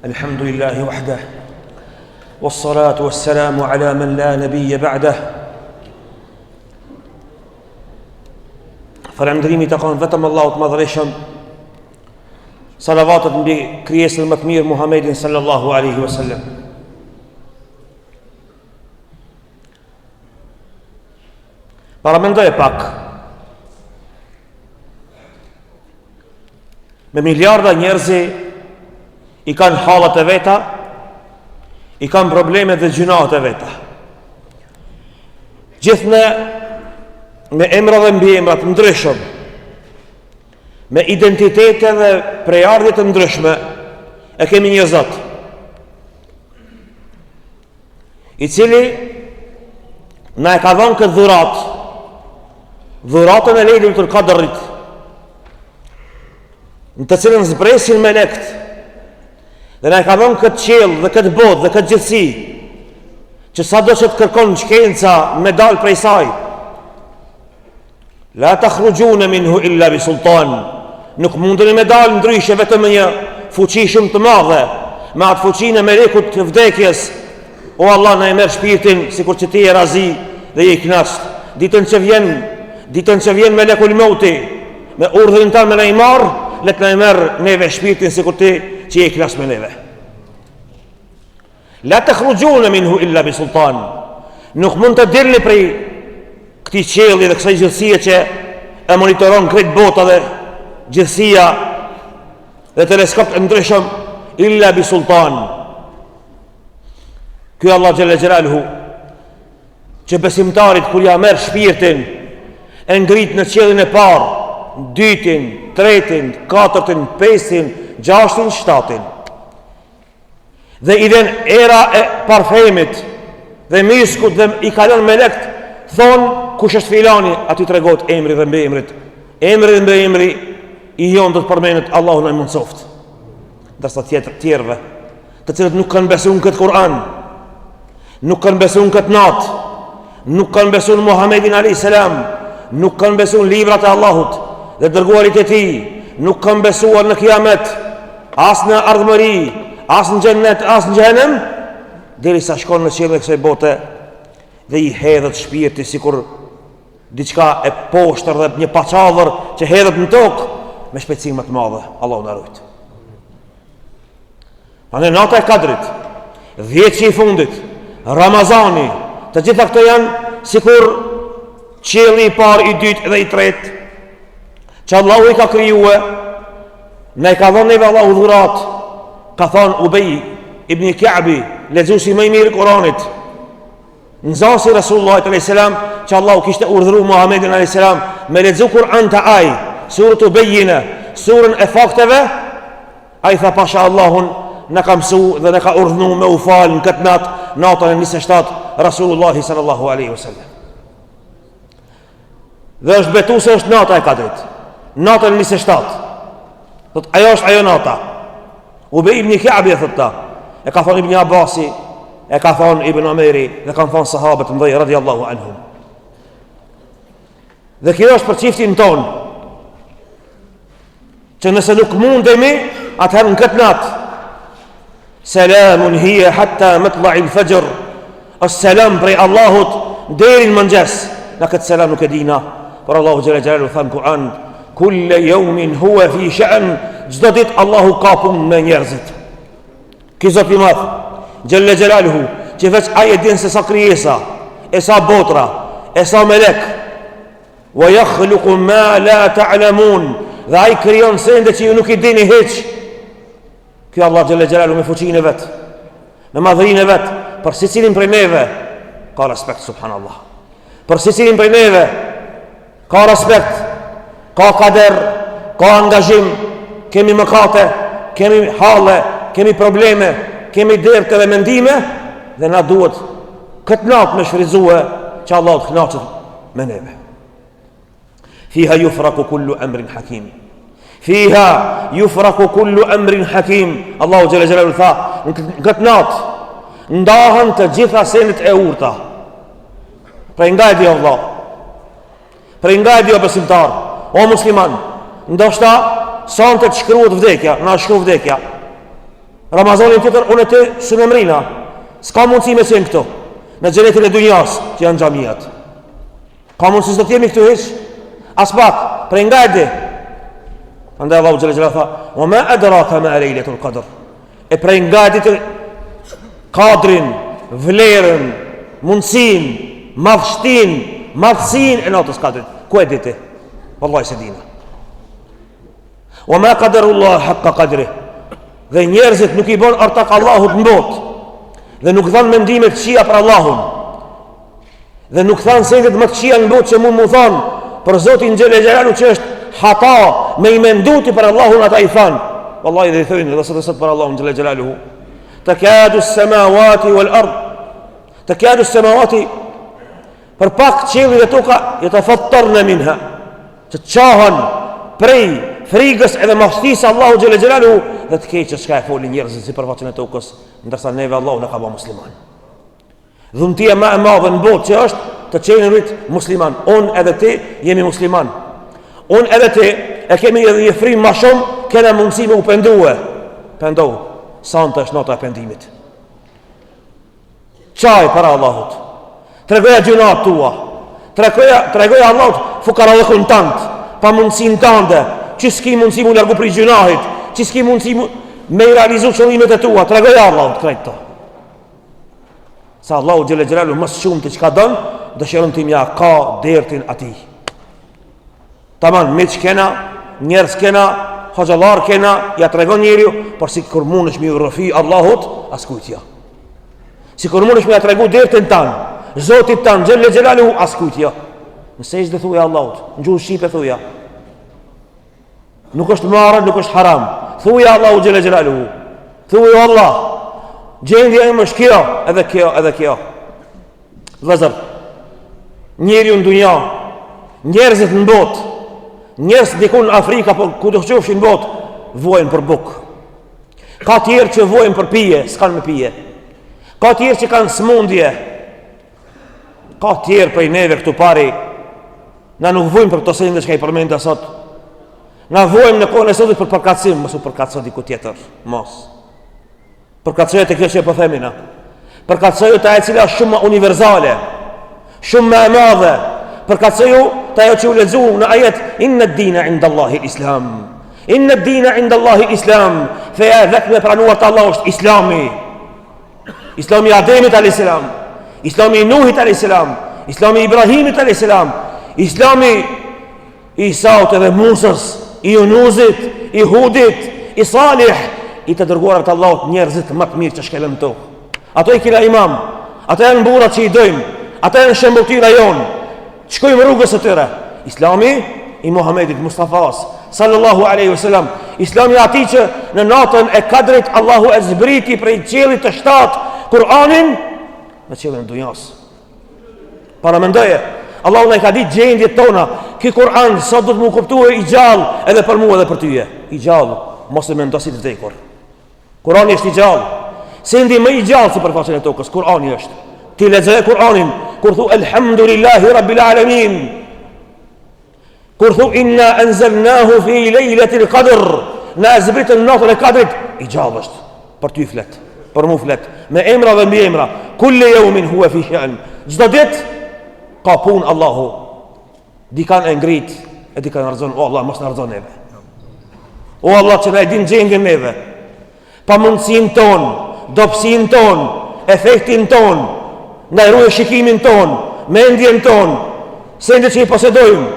Alhamdulillahi wahdah, wassalatu wassalamu ala man la nabiyya ba'dah. Falëndrimi të kanë vetëm Allahut madhëreshëm. Salavatet mbi krijesën më të mirë Muhammedin sallallahu alaihi wasallam. Paramendoj pak. Me miliarda njerëzi i kanë hallat e veta, i kanë probleme dhe gjunat e veta. Gjithë me emra dhe mbi emra të ndryshëm, me identitete dhe prejardhje të ndryshme, e kemi një Zot, i cili na e ka dhënë këtë dhuratën e Lejlatul Qadrit, në të cilën zbresin melekt, dhe na e ka dhënë këtë qiell dhe këtë botë dhe këtë gjithësi, që sa do që të kërkon shkenca me dalë prej saj, la takhrujuna minhu illa bi sultan, nuk mundeni me dalë ndryshe vetëm me një fuqi shumë të madhe, me atë fuqinë e melekut të vdekjes. O Allah, na e merr shpirtin sikur që ti je razi dhe je i kënaqur. Ditën që vjen melekul mauti, me urdhrin tan me na i marr, let na e merr neve shpirtin sikur ti që je i kënaqur me neve. La takhrujuna minhu illa bi sultan, nuk mund të dilni prej këtij qielli dhe kësaj gjithësie që e monitoron krejt bota dhe gjithësia dhe teleskop të ndryshëm, illa bi sultan. Ky Allah xhalla xhelaluhu, që besimtarit kur ja merr shpirtin, e ngrit në qiellin e parë, dytin, tretin, katërtin, pestin, gjashtin, shtatin, dhe i vjen era e parfemit dhe miskut dhe i kalon melekt, thonë kush është filani, aty tregohet emri dhe mbiemrit. Emri dhe mbiemri i jon do të përmendet, Allahu na mundsoft. Ndërsa tjerëve, të cilët nuk kanë besuar këtë Kur'an, nuk kanë besuar këtë natë, nuk kanë besuar Muhammedin alayhis salam, nuk kanë besuar librat e Allahut dhe dërguarit e tij, nuk kanë besuar në kiamet, as në ardhmëri, as në xhennet, as në xhenem, derisa shkon në qiellin e kësaj bote dhe i hedhet shpirti sikur diçka e poshtër dhe një paçavër që hedhet në tokë me shpejtësi më të madhe. Allahu na ruaj. Në nata e Kadrit, 10 që i fundit, Ramazani, të gjitha këto janë sikur qielli i parë, i dytë dhe i tretë, që Allahu i ka krijuar, ne ka dhënë neve Allahu dhurat. Ka thonë Ubej ibn Ka'bi, lexuesi më i mirë i Kuranit, nxasi Rasulullah a.s. që Allahu kishte urdhëruar Muhammedin a.s. me lexu Kur'an të aj, surën Bejina, surën e fakteve, ai tha pasha Allahun na ka mësu dhe na ka urdhëruar me u fal në këtë natë, natën e 27, Rasulullah sallallahu alaihi wasallam. Dhe është betu se është nata e Kadrit, natën e 27. Thot ajo është ajo nata. Ubej ibn Ka'bi e thotë, e ka thonë Ibn Abasi, e ka thonë Ibn Omeri, dhe kanë thonë sahabët mëdhej radhiyallahu anhum. Dhe kjo është për çiftin ton, që nëse nuk mundemi, atëherë në këtë natë, selamun hiya hatta matla'i al-fajr, as-salam prej Allahut deri në mëngjes. Në këtë selam nuk e dina, por Allahu xhalla xhelalu tha në Kur'an, kulle yawmin huwa fi sha'n, çdo ditë Allahu ka punë me njerëzit. Ky Zot i madh xhalla xhelaluhu, që veç ai e din se sa krijesa, e sa botra, e sa melek, wa yakhluqu ma la ta'lamun, dhe ai krijon sende që ju nuk i dini hiç. Ky Allah xhalla xhelaluhu me fuqinë e vet, me madhrinë e vet, për secilin prej neve ka respekt, subhanallah. Për secilin prej neve ka respekt, ka kader, ka angazhim, kemi mëkate, kemi halle, kemi probleme, kemi dërte dhe mendime, dhe na duhet këtë natë me shfrytëzue që Allah të kënaqet me neve. Fiha yufraku kullu amrin hakim. Fiha yufraku kullu amrin hakim. Allahu xhalla xhelalu tha, në këtë natë ndahen të gjitha sendet e urta. Prej nga e di Allah, prej nga e di o besimtar, o musliman, ndoshta sonte të shkruhet vdekja, na shkruaj vdekja. Ramazanin tjetër unë e ti së në mrina. S'ka mundësi me qenë këto në xhenetin e dunjas që janë xhamijat. Ka mundësi s'do t'jemi këtu hiç? As pak, prej nga e di. Andaj Allahu xhalla xhalla tha: "Wa ma adraka ma laylatul qadr." E prej nga e di të kadrin, vlerën, mundësin, madhësin e natës kadrit. Ku e di ti? Wallahi se dina. Wa ma qadarullah haqqa qadri. Dhe njerëzit nuk i bën artak Allahut në botë. Dhe nuk dhanë mendime të këqija për Allahun. Dhe nuk thanë sendet më të këqija në botë që mund mu thanë për Zotin xhelle xhelalu që është hata me i menduti për Allahun, ata i thanë. Wallahi dhe i thëjnë dhe sot për Allahun xhelle xhelaluhu. Takadu as-samawati wal ard. Takadu as-samawati për pak qielli dhe toka yatafattarna minha. Që çahen prej frigës edhe mashtisë Allahu xhelle xhelaluhu dhe të keqës çka e folin njerëzit si përfaqen e tokës, ndërsa neve Allahu na ka bërë musliman. Dhuntia më e madhe në botë që është të qenë rrit musliman. Unë edhe ti jemi musliman. Unë edhe ti e kemi edhe një frim ma shumë, kena mundësi me u pendue. Pendohu, santa është nota e pendimit. Qaj para Allahut. Tregoja gjunat tua. Tregoja Allahut fukarallëkun tant, pa mundësin tante, që s'ki mundësi mu largu për i gjunahit, që s'ki mundësi me i realizu qëllimet e tua. Tregoja Allahut krejt to. Sa Allahu xhelle xhelalu më shumë të çka don, dëshiron ti mja ka dertin atij. Tamam, miq kena, njerëz kena, hoxhallar kena, ja tregon njeriu, por si kur mundesh me urrëfi Allahut, askujt ja. Si kur mundesh me ja tregu dertin tan, Zotit tan xhelle xhelalu, askujt ja. Nëse is dhe thuja Allahut, në gjuhë shqipe thuja. Nuk është marrë, nuk është haram. Thuja Allahu xhelle xhelalu. Thuja Allah. Gjendja e më është kjo, edhe kjo. Vëzër, njeriu në dunja, njerëzit në botë, njerëz dikun në Afrika, po ku të qofshin në botë, vojnë për bukë. Ka tjerë që vojnë për pije, s'kan me pije. Ka tjerë që kanë smundje. Ka tjerë prej neve këtu pari, na nuk vojnë për të sende që ka i përmenda sot. Na vojnë në kohën e sotit për përkatësim, mos u përkatëso diku tjetër, mos. Përkatësojët e kjo që e pëthemina. Përkatësojët e cila shumë më universale, shumë më e madhe. Përkatësojët e që u lezu në ajet: Inna d-dina inda Allahi l-Islam. Inna d-dina inda Allahi l-Islam. Feja dhek me pranuar të Allah është Islami. Islami Ademit a.s. Islami Nuhit a.s. Islami Ibrahimit a.s. Islami Isaut edhe Musës, i Yunuzit, i Hudit, i Salih, i të dërguarat Allahut, njerëzit më të mirë që shkelën to. Ato i kila imam, ato janë burat që i dojmë, ato janë shembultira jonë. Shkojmë rrugës e tëre. Islami i Muhammedit Mustafas sallallahu alaihi wasallam, Islami ati që në natën e kadrit Allahu e zbriti prej qiellit të 7 Kur'anin në qiellin e dunjas. Para mendoje, Allahu na i ka ditë gjendjet tona. Ky Kur'an sot do të më kuptuar i gjallë edhe për mua edhe për tyje. I gjallë, mos e mendo si të vdekur. Kur'ani është i gjallë. Sendi më i gjallë si përfaqen e tokës, Kur'ani është. Ti lexoje Kur'anin kur thu elhamdulillahi rabbil alamin. Kur thu inna anzalnahu fi lejlatil qadr, na zbritën natën e kadrit, i gjallë është. Për ty flet, për mu flet, me emra dhe mbi emra. Kulli yawmin huwa fi sha'n. Çdo ditë ka punë Allahu. Dikan e ngrit, e dikan rëzon, o Allah, mos në rëzon neve. O Allah, që na e din gjendjen neve. Pa mundësin ton, dopsin ton, efektin ton, na e ruje shikimin ton, mendjen ton, sende që i posedojmë.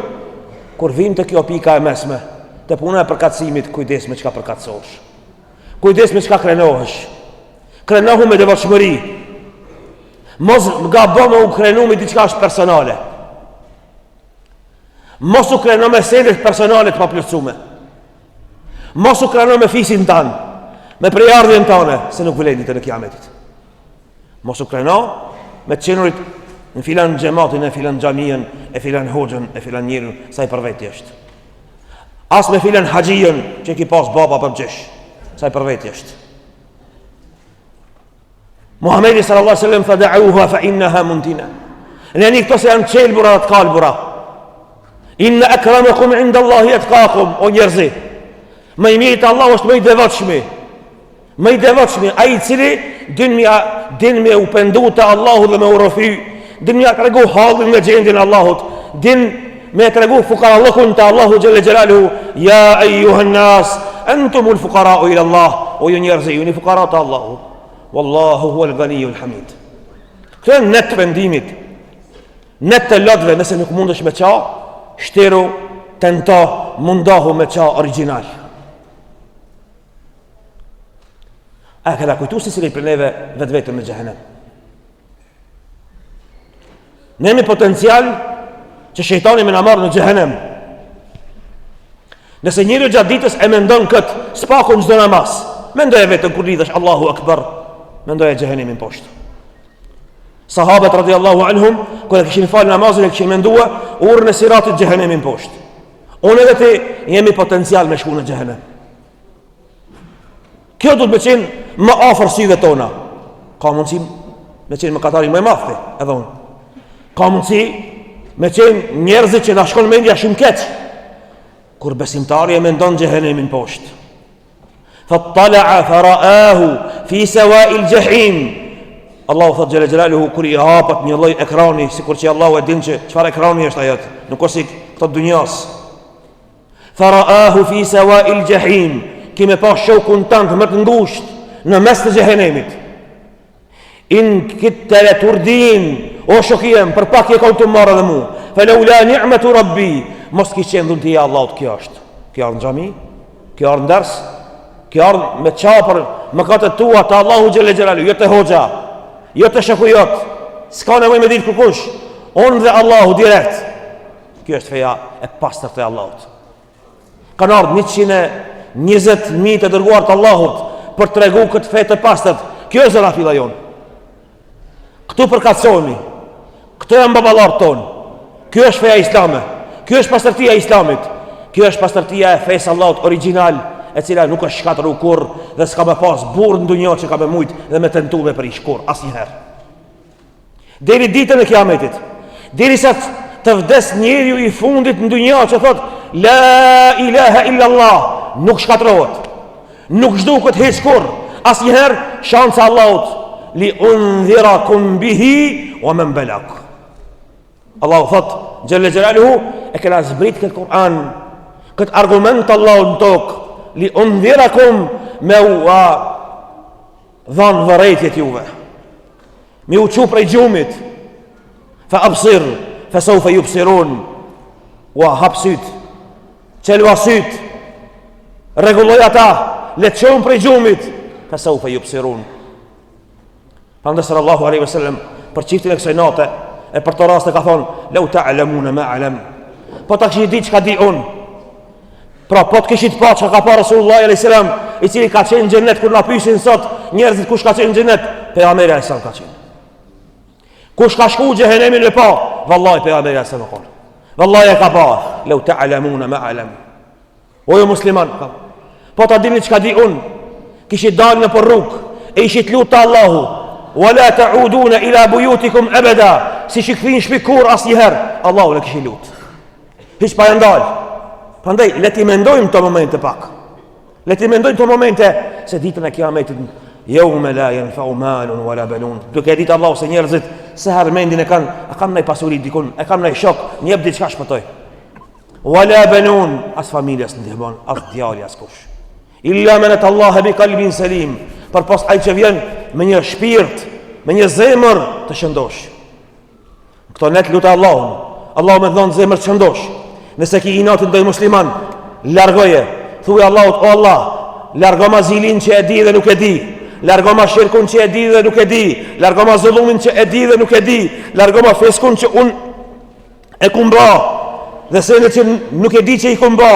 Kur vim të kjo pika e mesme, të puna e përkatësimit, kujdes me qka përkatësosh. Kujdes me qka krenohesh. Krenohu me devotshmëri. Mos nga bëmë u krenu me diçka është personale. Mos u krenu me sendet personale të paplëcume. Mos u krenu me fisin tanë, me prejardhjen tane, se nuk vëlendit e në kiametit. Mos u krenu me të qenurit në filan gjematin, e filan gjamien, e filan hoxën, e filan njërën, sa i përveti është. As me filan haqijën, që ki pas baba për gjesh, sa i përveti është. Muhammedi sallallahu alaihi wasallam fada'uha fa innaha muntina. Në një këto se janë qelbura dhe të kalbura. Inna akramakum inda Allahi atqakum, o njerëzi. Më i mirë te Allahu është më i devotshëm. Më i devotshmi ai I cili din me u pendu te Allahu dhe me u rrofy, din me tregu hallin me gjendjen e Allahut, din me tregu fuqarallokun te Allahu xhelle xhelaluhu, ya ayyuhan nas antumul fuqara'u ila Allah, o ju njerëz jeni fuqara te Allahu, wallahu huwal ghaniyyul hamid. Këtë në të vendimit, në të lotëve, nëse nuk mundesh me qa, shteru, tento, mundohu me qa original. A këta kujtu si sili për neve vetë vetëm në gjehenem. Ne jemi potencial që shejtani me në marrë në gjehenem. Nëse njëri gjatë ditës e mendon këtë, s'paku në çdo namaz, mendoj e vetën kur lidhesh Allahu Akbar, mendoj e gjehenemin poshtë. Sahabët radiallahu anhum, kër e këshin falë namazin e këshin mendua, urën e siratit gjehenemin poshtë. Unë edhe ti jemi potencial me shku në gjehenem. Kjo du të me qenë më afër syve tona. Ka mundësi me qenë më katarin më e mafti, edhe unë. Ka mundësi me qenë njerëzit që na shkon mendja shumë keq, kur besimtari e mendon gjehenemin poshtë. Fattala'a fara'ahu fi sawa'il jahim. Allahu thot xhela xhelaluhu kur I hapat një lloj ekrani, sikur që Allahu e din që çfarë ekrani është ajo, nuk është si këto dunjas. Fara'ahu fi sawa'il jahim, kime pa shokun tant më të ngushtë në mes të xhehenemit. In kitta la turdin, o shokiem, për pak e kanë të marrë dhe mu. Falawla ni'matu rabbi, mos ki qenë dhunti I Allahut. Kjo është. Kjo ardh në xhami, kjo ardh në ders, kjo ardh me çapër mëkatet tua te Allahu xhela xhelalu, jo te hoxha, jo të shëku jotë, s'ka nevoj me ditë kërkush, unë dhe Allahu direkt. Kjo është feja e pastër të Allahut. Kanë ardhë 120.000 të dërguar të Allahut për të regu këtë fejtë të pastërt. Kjo është zëra fila jonë. Këtu përkatësohemi, këtu e mbabalartë tonë. Kjo është feja islame, kjo është pastërtia islamit, kjo është pastërtia e fejës Allahut original, e cila nuk është shkatëru kur dhe s'ka me pas burë në dunjo që ka me mujt dhe me tentu me për ishkur, asnjëherë. Deri ditën e kiametit, deri sa të vdes njeriu I fundit në dunjo që thot La ilaha illa Allah, nuk shkatërohet, nuk zhduket hiç kur, asnjëherë shanca Allahut li undhirakum bihi wa man balag. Allahu thot xhelle xhelaluhu e kena zbrit këtë Kur'an, këtë argument Allahut në tokë, li undhirakum me u dhanë vërejtjet juve, me u qu prej gjumit, fa absir, fa saufa yubsirun, wa hapsyt, qelua syt, regulloj ata, le qëmë prej gjumit, fa saufa yubsirun. Prandaj sallallahu alaihi wasallam për çiftin e kësaj nate e për të raste ka thonë, lau ta'lamuna ma alam, po ta kishit di çka di unë. Pra po të kishit pa që ka pa Rasulullah a.s. I cili ka qenë në xhenet, kur na pyesin sot njerëzit kush ka qenë në xhenet, pejgamberi a.s. ka qenë. Kush ka shku xhehenemin me pa, vallahi pejgamberi a.s. ka qenë. Vallahi e ka pa, lau ta'lamuna ma alam. O jo musliman, po ta dini çka di unë, kishit dalë në për rrugë e ishit lutë të Allahu, wala ta'uduna ila buyutikum abada, si shikfin shpikur asnjëherë, Allahu në kishit lutë. Hiç pa ndalë. Prandaj, le ti mendojmë të momente pak. Le ti mendojmë të momente se ditën e kiametit, yawma la yanfa'u malun wala banun. Duke ditë Allahu se njerëzit se herë mendin e kanë ndaj pasuri dikun, e kanë ndaj shok, një jep diçka shpëtoj. Wala banun, as familjes ndihmon, as djali as kush. Illa man atallaha bi qalbin salim, për pas ai që vjen me një shpirt, me një zemër të shëndosh. Këto net lutë Allahun. Allahu më dhon zemër të shëndosh. Nëse ki inatin doj musliman, largoje, thuaj Allahut, o Allah, largo ma zilin që e di dhe nuk e di, largo ma shirkun që e di dhe nuk e di, largo ma zullumin që e di dhe nuk e di, largo ma feskun që unë e kumba, dhe senet që nuk e di që I kumba,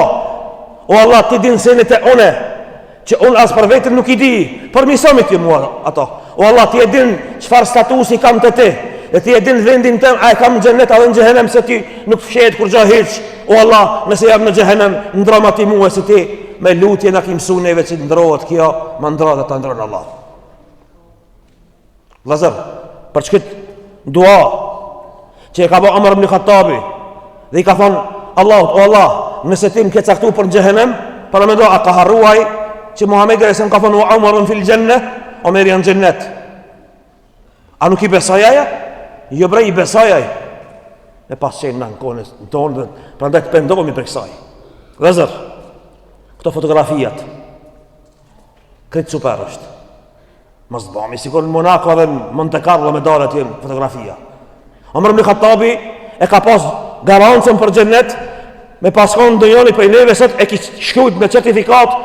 o Allah, ti din senet e une, që unë as për vetën nuk I di, për misomit ju mua ato, o Allah, ti e din qëfar statusi kam të ti, dhe ti e din vendin tëm, a e kam në gjennet, a dhe në gjehenem, se ti nuk fshet kur gja hiq. O Allah, nëse jam në gjehenem, ndroma ti muhe, se ti me lutje në kim su neve që ndrohet kjo, ma ndrohet dhe ta ndrohet Allah. Lazër, për që këtë dua, që e ka bo Amr ibn Khattabi, dhe I ka thonë, Allahut, o Allah, nëse ti më ke caktu për në gjehenem, para me do, a ka harruaj, që Muhamedi a.s. ka thënë wa Umarun fil janna, Omeri janë xhennet. A nuk I besoj aja? Jo bre, I besoj aja. E pas qenë në konës në tonë, prandaj të pendohemi për kësaj. Vëllezër, këto fotografijat këtë super është. Mos bëmi sikur në Monaco dhe në Monte Carlo me dalë atje fotografia. Omar ibn Khattabi e ka pas garancën për xhennet me paskon dojoni për neve sot e ki shkruajt me certifikat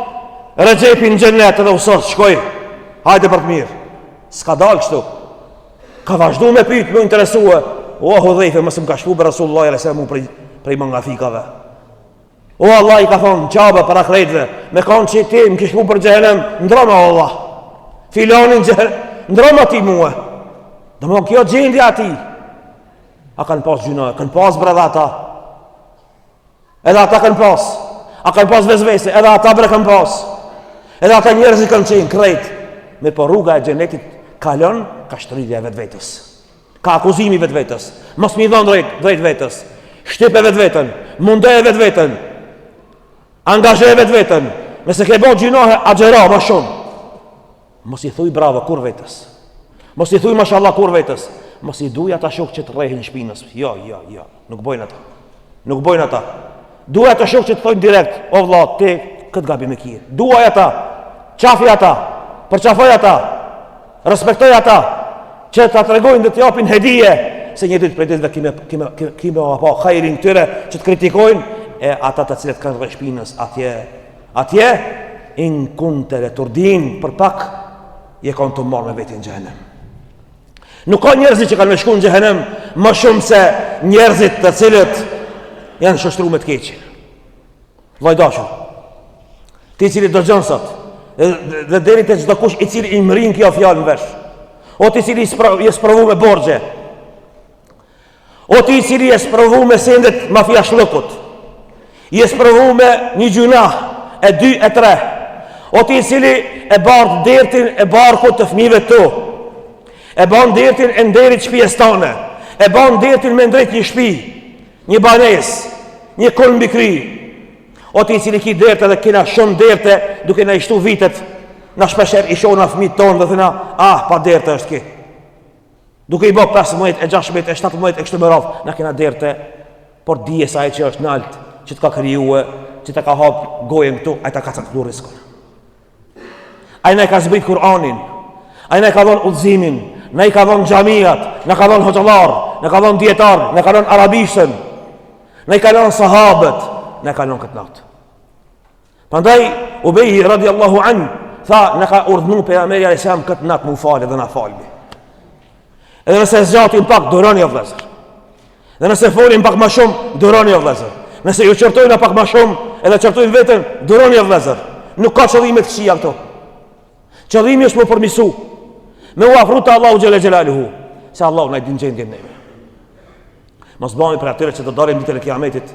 Rexhepi në xhennet edhe usot shkoj. Hajde për të mirë. S'ka dalë kështu. Ka vazhdu me pyet, më interesua. O Hudhaife, mos më ka shpu për Rasulullah sallallahu alaihi wasallam prej mangafikave. O Allah I ka thonë qabe për akhretve, me kanë që ti më kishpu për xhehenem, ndroma o Allah. Filanin ndroma ti mua. Do më kjo gjendja ati. A kanë pas gjuna, kanë pas brada ata. Edhe ata kanë pas. A kanë pas vezvese, edhe ata bre kanë pas. Edhe ata njerëzit kanë qenë krejt. Me për rruga e xhenetit kalon ka shtridhja e vetvetes. Ka akuzimi vetvetes. Mos mi dhon drejt vetes. Shtype vetveten, mundoje vetveten. Angazhoje vetveten. Nëse ke bën gjinohe, agjero më shumë. Mos I thuj bravo kur vetes. Mos I thuj mashallah kur vetes. Mos I duaj ata shok që të rrehin shpinës. Jo. Nuk bojnë ata. Nuk bojnë ata. Duaj ata shok që të thojnë direkt, o vlla, ti kët gabim e kije. Duaj ata. Qafi ata. Përqafoj ata. Respektoj ata. Që ta tregojnë dhe të japin hedije se një ditë prej ditëve kime apo hajrin tyre që të kritikojnë e ata të cilët kanë rreth shpinës atje in kunte le turdin për pak je kanë të marrë me vetin xhehenem. Nuk ka njerëzit që kanë me shku në xhehenem më shumë se njerëzit të cilët janë shoqëruar me të keqin. Vllai dashur, ti cili do gjon sot dhe deri te çdo kush I cili I mrin kjo fjalë në vesh. O ti cili je sprovu me borxhe. O ti cili je sprovu me sendet mafia shlokut. Je sprovu me një gjuna e 2 e 3. O ti cili e bardh dertin e barkut të fëmijëve tu. E ban dertin e nderit shtëpisë tone. E ban dertin me ndrejt një shtëpi, një banesë, një kolmbi kry. O ti cili ki derte dhe kena shumë derte duke na ishtu vitet. Na shpesher I shohna fëmijët tonë dhe thëna, pa derte është ki. Duke I bë 15, 16, 17 e kështu me radhë, na kena derte, por dije sa ai që është nalt, që të ka krijuar, që të ka hap gojën këtu, ai ta ka caktuar rrezikun. Ai na ka zbrit Kur'anin, ai na ka dhënë udhëzimin, na I ka dhënë xhamiat, na ka dhënë hoxhallar, na ka dhënë dietar, na ka dhënë arabishtën, na I ka dhënë sahabët, na ka dhënë këtë natë. Prandaj Ubej radiallahu anhu tha, në ka urdhnu pejgamberi alayhis salam këtë natë mu falë dhe na falbi. Edhe nëse zgjatim pak, duroni o vëllezër. Dhe nëse folim pak më shumë, duroni o vëllezër. Nëse ju çortojnë pak më shumë, edhe çortojnë veten, duroni o vëllezër. Nuk ka qëllime të këqija këto. Qëllimi është më përmisu. Me u afru te Allahu xhela xhelaluhu, se Allahu na din gjendjen neve. Mos bëhemi për atyre që do dalim ditën e Kiametit,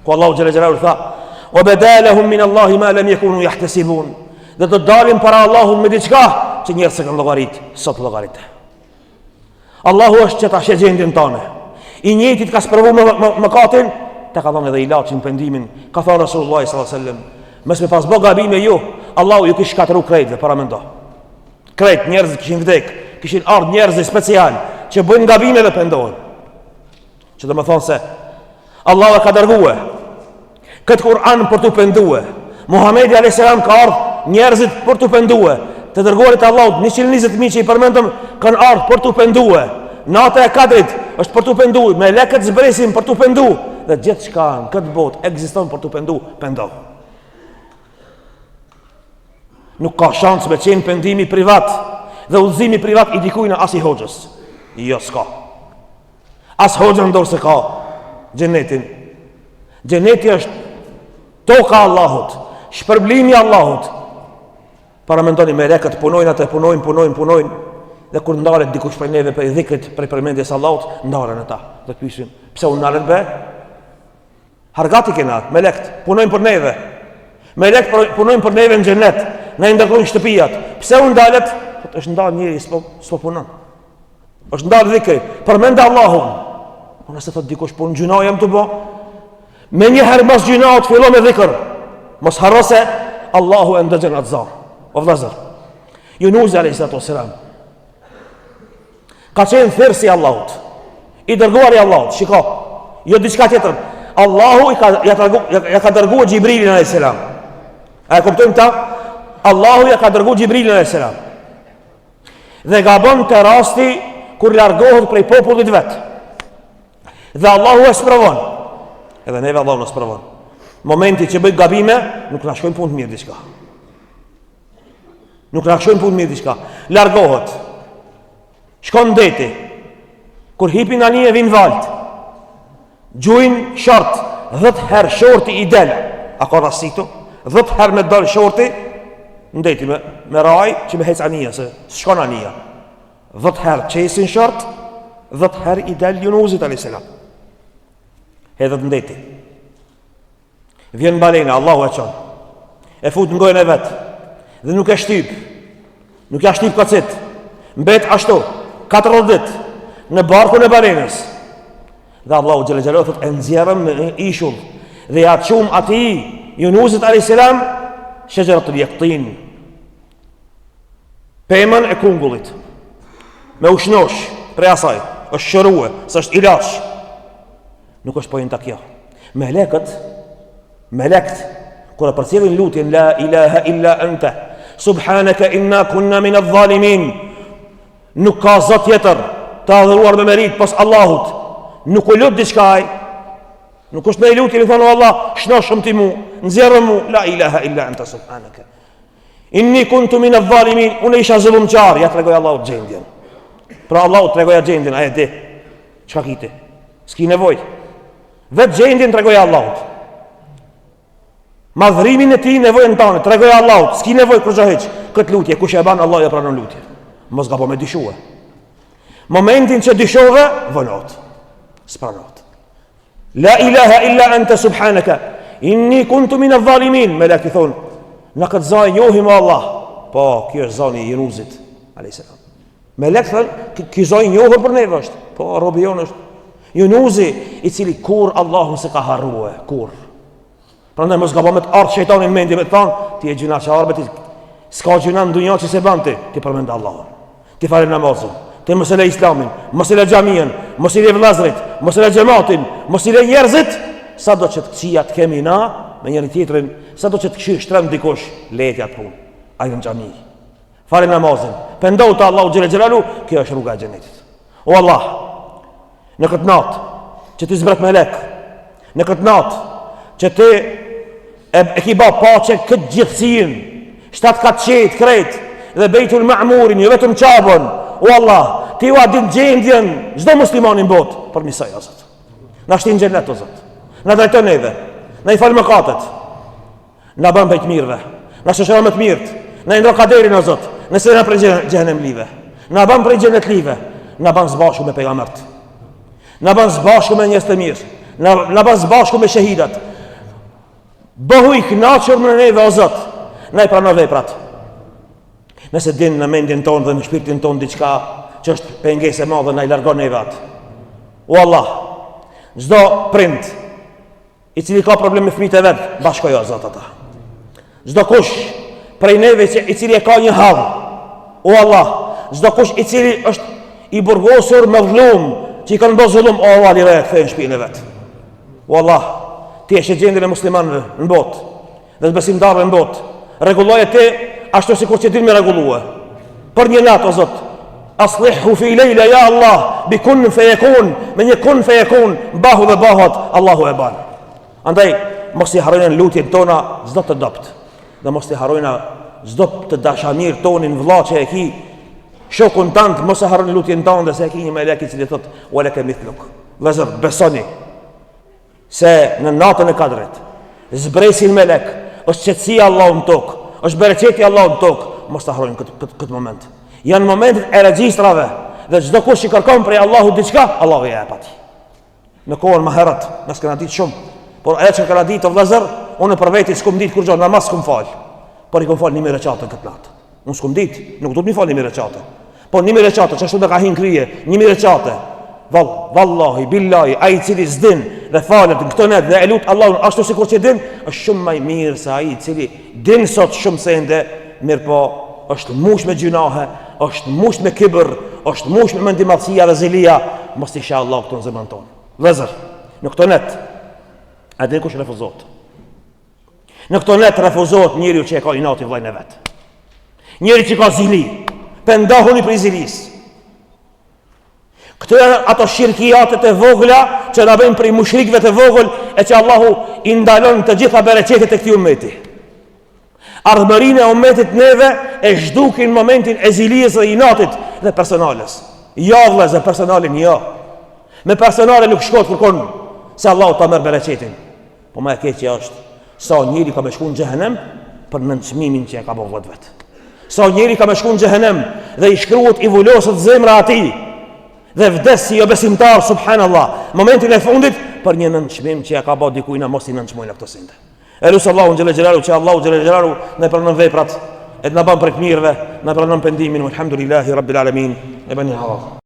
ku Allahu xhela xhelaluhu tha: "Wa badalahum min Allahi ma lam yakunu yahtasibun." Dhe do dalim para Allahut me diçka që njerëzit se kanë llogarit, sot llogarit. Allahu është që ta sheh gjendjen tonë. I njëjtit ka sprovu mëkatin, ta ka dhënë edhe ilaçin pendimin. Ka thënë Rasulullah sallallahu alaihi wasallam, mos me pas bë gabime ju, Allahu ju kish katëru krejt para mendo. Krejt njerëzit kishin vdek, kishin ardhur njerëz special që bëjnë gabime dhe pendohen. Që do të thonë se Allahu ka dërguar këtë Kur'an për të penduar. Muhamedi alayhis salam ka ardhur njerëzit për të penduar. Të dërguarit e Allahut 120.000 që I përmendëm kanë ardhur për të penduar. Nata e Kadrit është për të penduar, me lekët zbresin për të penduar dhe gjithçka në këtë botë ekziston për të penduar. Nuk ka shans me qenë pendimi privat dhe udhëzimi privat I dikujt as I hoxhës. Jo s'ka. As hoxha ndor se ka xhenetin. Xheneti është toka e Allahut, shpërblimi I Allahut. Para mendoni me lekët punojnë atë, punojnë dhe kur ndalet dikush prej neve për dhikrit, për përmendjes së Allahut, ndaren ata dhe pyesin, pse u ndalet be? Hargati kena, me lekët punojnë për neve. Me lekët punojnë për neve në xhenet, na I ndërtojnë shtëpiat. Pse u ndalet? Është ndar njëri s'po punon. Është ndar dhikri, përmend Allahun. Po nëse thot dikush punë gjuna jam të bë. Me një herë mos gjuna të fillon me dhikr. Mos harro se Allahu e ndëgjën atë za. O vëllazër, Yunusi a.s. ka qenë thirrsi i Allahut, i dërguar i Allahut. Shiko, jo diçka tjetër. Allahu ja ka dërguar Xhibrilin a.s. A e kuptojmë ta? Allahu ja ka dërguar Xhibrilin a.s. Dhe gabon të rasti kur largohet prej popullit vet. Dhe Allahu e sprovon. Edhe neve Allahu na sprovon. Momenti që bëj gabime, nuk na shkojnë punë të mirë diçka. Nuk na shkojnë punë të mirë diçka. Largohet. Shkon deti. Kur hipin ani e vin valt. Gjuin short, 10 herë shorti i del. A ka rasitu? 10 herë me dal shorti, ndeti me raj që me hec anija, se shkon anija. 10 herë qesin short, 10 herë i del Yunusit a.s. Hedhet ndeti. Vjen balena, Allahu e qon. E fut në gojën e vet. Dhe nuk e shtyp. Nuk ja shtyp kocit. Mbet ashtu 40 ditë në barkun e balenës. Dhe Allahu xhela xhelalu thot e nxjerrëm në ishull dhe ja çum atij Yunusit a.s. shajaratul yaqtin. Pemën e kungullit. Me ushnosh prej asaj, është shërue, së është ilaç. Nuk është pojnë të kjo. Melekt, kur e përcjellin lutjen la ilaha illa anta, subhanaka inna kunna min adh-dhalimin. Nuk ka zot tjetër të adhuruar me merit pas Allahut. Nuk u lut diçka ai. Nuk është me lutje, i thonë Allah, shnoshëm ti mu, nxjerrëm mu, la ilaha illa anta subhanaka. Inni kuntu min adh-dhalimin, unë isha zullumçar, ja tregoj Allahut gjendjen. Pra Allahut tregoja gjendjen, a e di? Çka kiti? S'ki nevojë. Vetë gjendjen tregoj Allahut. Madhrimin e ti nevojën tane, tregoj Allahut, s'ki nevojë kur hiç. Këtë lutje kush e ban, Allah ja pranon lutje. Mos gapo me dyshue. Momentin që dyshove, vënot. S'pranot. La ilaha illa anta subhanaka inni kuntu min adh-dhalimin. Melek i thon, na këtë zaj njohim Allah. Po, kjo është zani i Yunusit alayhis salam. Melek thon, ky zaj njohur për neve është. Po, robi jon është Yunusi, i cili kur Allahun se ka harrua, kur. Prandaj mos gabon me të ardh shejtanin në mendje me thon, ti e gjunaqar, ti s'ka gjuna në dunjë që se ban ti përmend Allahun. Ti fal namazin, ti mos e le islamin, mos e le xhamien, mos e le vëllazërit, mos e le xhamatin, mos e le njerëzit, sado që të këqija të kemi na me njëri tjetrin, sado që të këshir shtrem dikush, leti atë punë. Ai në xhami. Fal namazin, pendohu te Allahu xhela xhelalu, kjo është rruga e xhenetit. O Allah, në këtë natë që ti zbret melek, në këtë natë që ti e ki ba pache këtë gjithësin, 7 katë qetë krejt dhe bejtul ma'murin, jo vetëm qabën. O Allah, ti u adin gjendjen çdo muslimanin botë për misaj, o Zot. Na shtin xhenet, o Zot. Na drejton neve, na i fal mëkatet, na bën bëjt mirëve, na shoqëron me të mirët, na i ndro kaderin, o Zot, nëse na prej xhenem live, na bën prej xhenet live, na bën zbashku me pejgambert, na bën zbashku me njerëz të mirë, na bën zbashku me shahidat. Bëhu i kënaqur me neve, o Zot, na i prano veprat. Nëse din në mendjen tonë dhe në shpirtin tonë diçka që është pengesë e madhe, na i largon neve atë. O Allah, çdo prind i cili ka problem me fëmijët e vet, bashkojo, o Zot, ata. Çdo kush prej neve i cili e ka një hall, o Allah, çdo kush i cili është i burgosur me vëllum, që i kanë bërë zullum, o Allah, lirë e kthejnë shtëpinë e vet. O Allah, ti e gjendjen e muslimanëve në botë dhe të besimtarëve në botë. Rregulloje ti ashtu sikur që din me rregullue. Për një natë, o Zot, aslihu fi lejla, ja Allah, bi kun feyekun, me një kun feyekun, bahu dhe bahot, Allahu e ban. Andaj, mos i harrojnë lutjen tona çdo të dopt, dhe mos i harrojnë çdo të dashamir tonin vëlla që e ki shokun tant, mos e harrojnë lutjen tonë dhe se e ki një melek i cili thot walaka mithluk. Vëllazër, besoni se në natën e Kadrit zbresin melek, është qetësia Allahu në tokë, është bereqeti Allahu në tokë. Mos ta harrojnë këtë moment. Janë momentet e regjistrave dhe çdo kush i kërkon prej Allahut diçka, Allahu ja jep atij. Në kohën më herët, na s'kena ditë shumë, por ajo që kena ditë vëllazër, unë për veti s'kum ditë kur gjë namaz s'kum fal. Por i kam fal 1 recate këtë natë. Unë s'kum ditë, nuk do të më fal 1 recate. Po 1 recate, çashtu do ka hin krije, 1 recate. Vallahi billahi, ai i cili s'din dhe falet në këto net dhe e lut Allahun ashtu sikur që din, është shumë më i mirë se ai i cili din sot shumë se ende, mirë po është mush me gjunahe, është mush me kibër, është mush me mendimadhësia dhe zilia, mos inshallah këto në zemrën tonë. Vëzër, në këto net, a din kush refuzohet? Në këto net refuzohet njeriu që e ka inati vllajën e vet. Njeri që ka zili, pendohuni për zilisë. Këto janë ato shirkiatet e vogla që na bëjnë prej mushrikëve të vogël e që Allahu i ndalon të gjitha bereqetet e këtij ummeti. Ardhmërinë e ummetit neve e zhdukin momentin e zilijës dhe inatit dhe personales. Ja vëllezër, personalin jo. Me personale nuk shkot kërkon se Allahu ta merr bereqetin. Po më e keqja është sa njëri ka me shku në xhehenem për nënçmimin që e ka bërë vet. Sa njëri ka me shku në xhehenem dhe i shkruhet i vulosët zemra atij dhe vdes si jo besimtar, subhanallah, momentin e fundit për një nënçmim që ja ka bërë dikujt, mos i nënçmojnë këto sinde. Elus Allahu xhela xhelalu që Allahu xhela xhelalu na pranon veprat, e na bën prej të mirëve, na pranon pendimin, alhamdulillahi rabbil alamin. E bani halal.